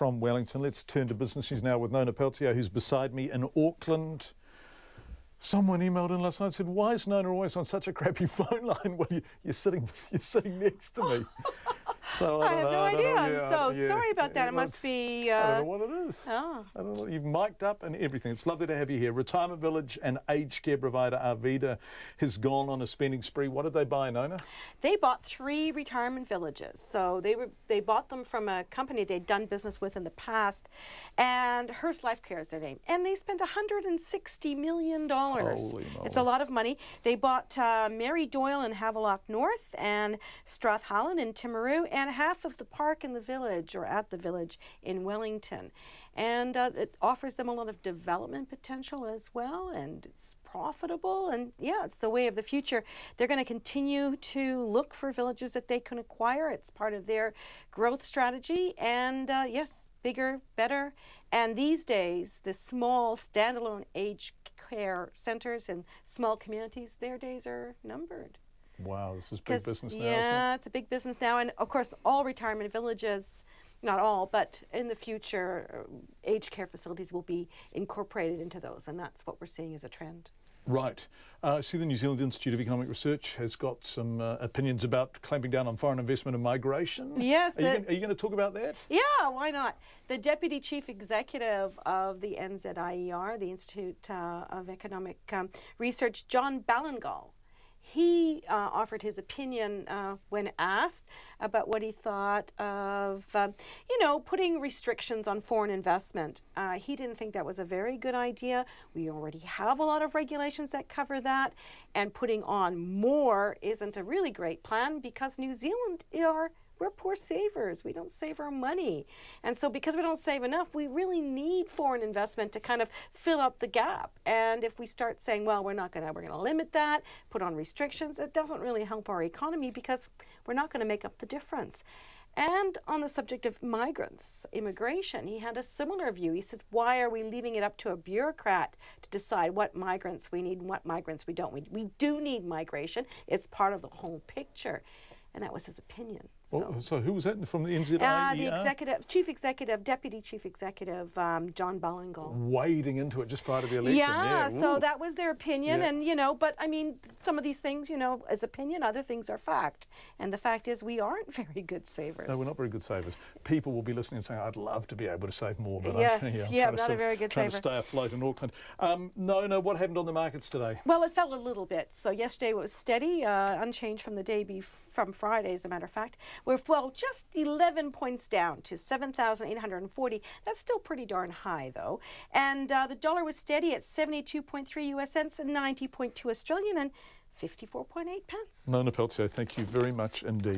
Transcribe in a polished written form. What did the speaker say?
from Wellington. Let's turn to business news now with Nona Peltier, who's beside me in Auckland. Someone emailed in last night and said, why is Nona always on such a crappy phone line? Well, you're sitting next to me. So I have no idea. I'm so sorry about that. It must be... I don't know what it is. Oh. I don't know. You've mic'd up and everything. It's lovely to have you here. Retirement village and aged care provider Arvida has gone on a spending spree. What did they buy, Nona? They bought 3 retirement villages. So they bought them from a company they'd done business with in the past, and Hearst Life Care is their name. And they spent $160 million. Holy moly. It's a lot of money. They bought Mary Doyle in Havelock North and Strathallan in Timaru, and half of the park in the village, or at the village, in Wellington. And it offers them a lot of development potential as well, and it's profitable, and yeah, it's the way of the future. They're going to continue to look for villages that they can acquire. It's part of their growth strategy, and yes, bigger, better. And these days, the small standalone aged care centers in small communities, their days are numbered. Wow, this is big business now, yeah, isn't it? It's a big business now. And of course, all retirement villages, not all, but in the future, aged care facilities will be incorporated into those. And that's what we're seeing as a trend. Right. See, the New Zealand Institute of Economic Research has got some opinions about clamping down on foreign investment and migration. Yes. Are you going to talk about that? Yeah, why not? The Deputy Chief Executive of the NZIER, the Institute of Economic Research, John Ballingall, he offered his opinion when asked about what he thought of, putting restrictions on foreign investment. He didn't think that was a very good idea. We already have a lot of regulations that cover that, and putting on more isn't a really great plan because New Zealand we're poor savers. We don't save our money. And so because we don't save enough, we really need foreign investment to kind of fill up the gap. And if we start saying, well, we're going to limit that, put on restrictions, it doesn't really help our economy because we're not going to make up the difference. And on the subject of migrants, immigration, he had a similar view. He said, why are we leaving it up to a bureaucrat to decide what migrants we need and what migrants we don't need? We do need migration. It's part of the whole picture. And that was his opinion. So who was that from the NZIER? The Chief Executive, Deputy Chief Executive, John Ballingall. Wading into it just prior to the election. Yeah, so that was their opinion. Yeah. And, but I mean, some of these things, as opinion, other things are fact. And the fact is we aren't very good savers. No, we're not very good savers. People will be listening and saying, I'd love to be able to save more, but yes, I'm not a very good trying saver. to stay afloat in Auckland. No, what happened on the markets today? Well, it fell a little bit. So yesterday it was steady, unchanged from the day from Friday, as a matter of fact. We're, just 11 points down to 7,840. That's still pretty darn high, though. And the dollar was steady at 72.3 US cents and 90.2 Australian and 54.8 pence. Nona Peltier, thank you very much indeed.